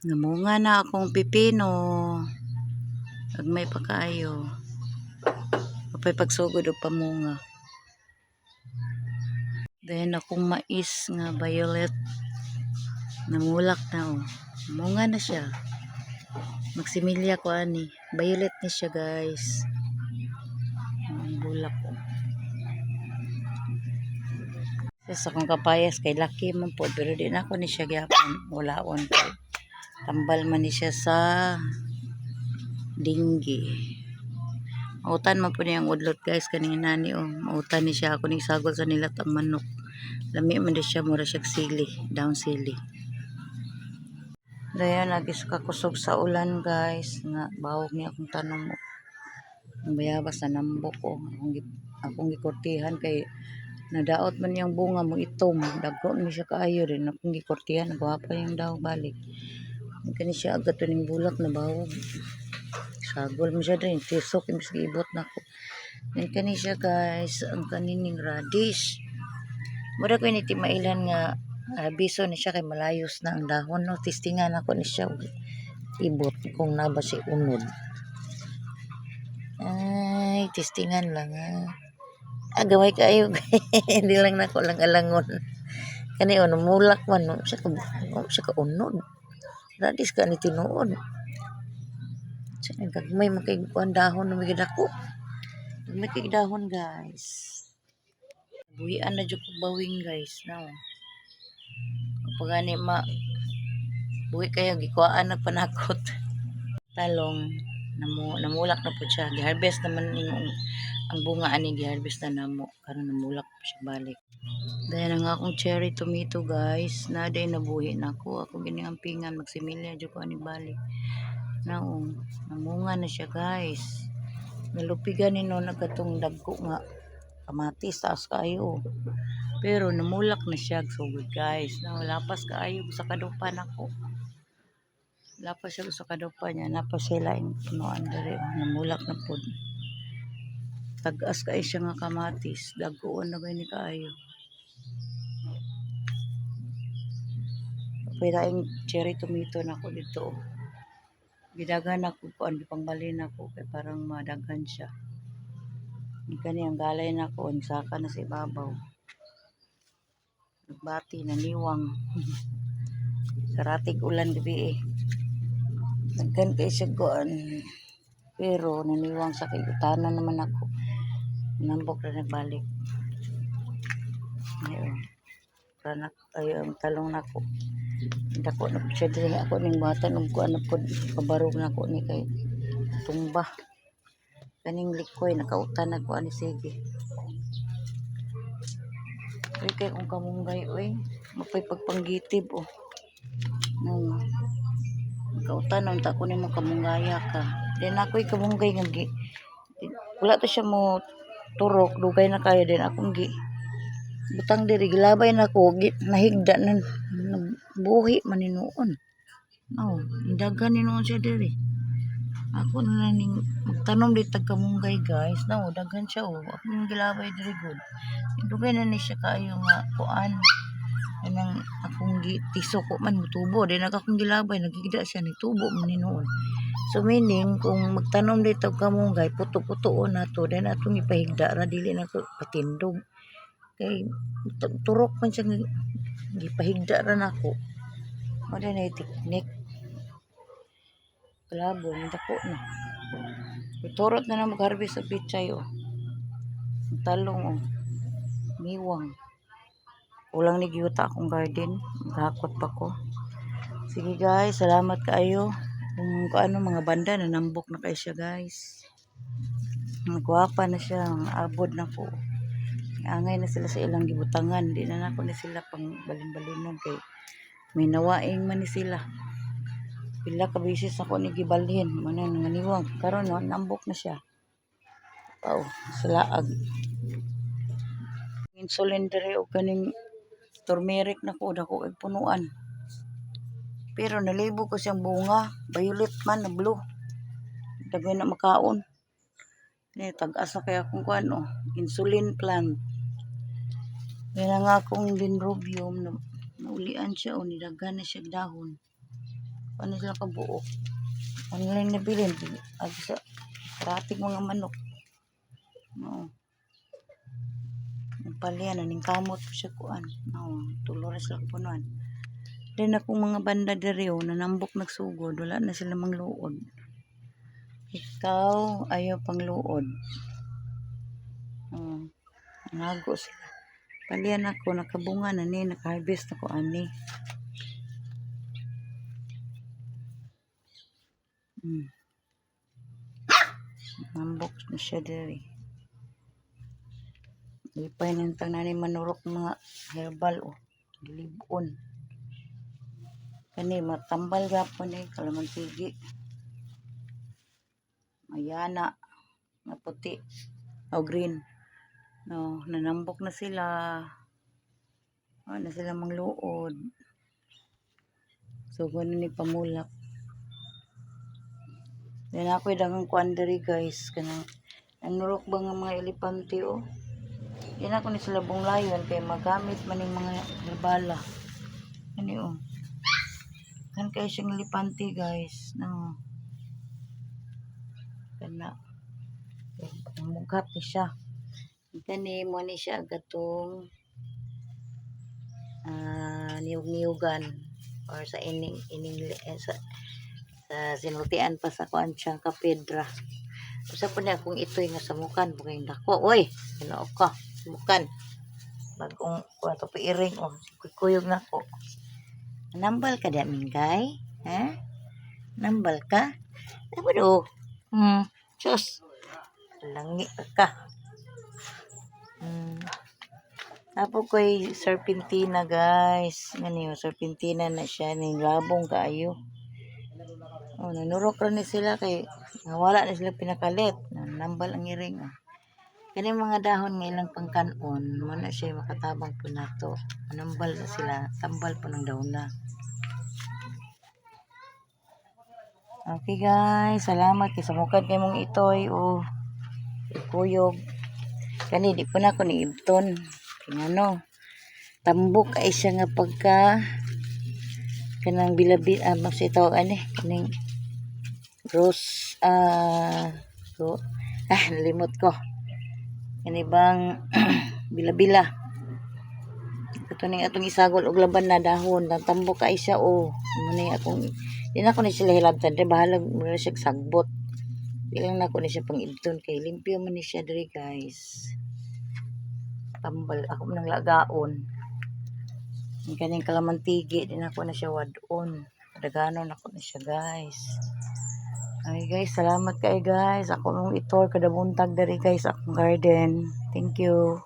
Namunga na akong pipino. Agmay pa kaayo. Apay pagsugod og pamunga. Then akong mais nga violet. Namulak na oh. Munga na siya. Magsimilya ko ani. Violet ni siya guys. Ang bulak ko. Sa akong kapayas kay laki man po. Pero di na ako ni siya gyapon. Walaon ko. Tambal man ni siya sa dinggi. Mautan man po niyang udlot guys. Kaning nani oh. Mautan ni siya. Ako ning sagol sa nilat ang manok. Lami man di siya. Mura siya sili. Down sili. Daya nagis kakusog sa ulan guys. Nga bawog niya akong tanong mo. Ang bayabas na nambok ko. Akong gikortihan kay nadaot man yung bunga mo itom. Dagko ni siya kaayo rin. Akong gikortihan. Nagwapa yung daw balik. Kani siya agad ning bulak na bawog. Sagol mo siya rin. Tisok yung ibot na ko. Then kani siya guys. Ang kanining radish. Mura ko ini timailan nga biso ni siya kay malayos na ang dahon no. Testingan ako ni siya ibot kung naba si unod. Ay, testingan lang ha. Agaway kayo. Hindi lang nako lang alangon. Kani ono mulak man no. Siya ka unod. Radis ka ni tinuod. Siya gagmay makay kuan dahon no migid ako. May kay dahon guys. Buhian na jud bawing guys now. Kapag ani buhi kayo gikuhaan na panakot. Talong namulak na po siya. Giharvest naman ang bunga ani giharvest na namo karon namulak po siya balik. Dahil ang akong cherry tomato guys, na day nabuhi na ako. Ako giniampingan magsimilya jud ko ani balik. Now, namunga na siya guys. Nalupigan ni no nagkatong dagko nga kamatis taas kayo. Pero namulak na siya so good guys. Now, lapas kaayo sa kadupan ako. Lapas siya sa kadupan niya. Lapas sila yung punuan dere. Namulak na po. Tagas kayo siya nga kamatis. Dagkoon na ba ni kaayo. Pwede yung cherry tomato na ako dito. Gidagan ako po. Ang pangbalin ako. Kaya parang madaghan siya. Kani ang galay na ako. Ang saka na sa ibabaw. Nagbati na niwang. Karatig ulan gabi eh. Nagkan kay siya goan. Pero naniwang sa kayutanan naman ako. Nambok na nagbalik. Ngayon. Ranak tayo ang talong nako. Dako na siya din ako ning batan ug kuan na pod kabarog na ako ni kay tumba. Kaning likoy nakautan na ko ani sige. Kay kung kamunggay oy, mapay pagpanggitib oh. Kautan ta ko nimo kamunggaya ka. Then ako'y kamunggay nga wala to siya mo turok dugay na kayo din akong butang diri gilabay na ko nahigda na buhi man ninuon. Oh, indagan ninuon siya diri. Ako na ning magtanom di tag kamunggay guys. Now daghan siya oh. Ako ning gilabay diri good. Dugay na ni siya kaayo nga kuan. Anang akong tisok ko man mutubo din akong gilabay nagigda siya ni tubo man ninuon. So meaning kung magtanom dito kamunggay puto-putoon nato then atong ipahigda ra dili na ko patindog. Kay turok man siya gipahigda ra nako. Mao na teknik. Kalabo dako na. Turot na mag-harvest sa pichay oh. Talong oh. Miwang. Ulang ni giyuta akong garden. Maghakot pa ko. Sige guys, salamat kaayo. Kung ano mga banda nanambok na kayo siya guys. Nagwapa na siya. Abod na ko. Angay na sila sa ilang gibutangan. Di na ako na sila pang balin-balinon kay may nawaing man ni sila. Pila ka bisis ako ni gibalhin. Manan nga niwang. Karon no, nambok na siya. Wow, salaag. Insulin dere o kaning turmeric na ko dako ig punuan. Pero nalibo ko siyang bunga, violet man na blue. Dagay na makaon. Ni tag-asa kaya akong kuan oh, insulin plant. Kaya nga akong dendrobium na naulian siya o nidaghan na siya dahon. Ano sila kabuo. Online na bilhin. Ag sa karating mga manok. Oo. Ang palian, aning kamot po siya kuan. Oo, tulo na sila kupunuan. Then akong mga banda diri nanambok nagsugod. Wala na sila mangluod. Ikaw, ayaw pang luod. Nago sila. Palian ako, nakabunga na ni, nakaharvest ako ani. Nambok na siya diri. Lipay ng tanani manurok mga herbal libon. Kani matambal gapon kalamantigi. Mayana na puti o green. No, nanambok na sila. Na sila mangluod. So gano ni pamulak. Then ako dagang kuan diri guys kanang nanurok ba nga mga elepante Yan ako ni sila bunglayon kay magamit man ning mga herbala. Ani kan kay siyang elepante guys. No. Kana mugap ni siya. Kani mo ni siya gatong niyog-niyugan or sa sa sinultian pa sa kuan siyang kapedra. Usa po na kung ito'y nga samukan bugay dako. Oy, hinoo ka. Samukan. Bagong kuan to piiring kuyog na ko. Nambal ka da minggay? Ha? Nambal ka? Ano do? Sus. Langi ka. Apo ko'y serpentina guys. Ngani serpentina na siya ning labong kaayo. Nanurok ra ni sila kay wala na sila pinakalit. Nambal ang iring. Kani mga dahon nga ilang pangkanon, mo na siya makatabang po nato. Nambal na sila, tambal po ng dahon na. Okay guys, salamat kay samukan kay mong itoy kuyog. Kani di po na ako ni ibton. Ano, tambok ay siya nga pagka kanang bilabi masitaw kaning rose nalimot ko kani bang bila-bila kato ning atong isagol og laban na dahon tambok ay siya muna akong di na ako ni sila hilabtan de bahalag muna siya sagbot ilang na ako ni siya pang ibton kay limpyo man ni siya diri guys. Tambal ako nang lagaon yung kaning kalamantigi din ako na siya wadon daganon ako na siya guys. Okay guys, salamat kayo guys ako nung itor kada buntag dari guys akong garden. Thank you.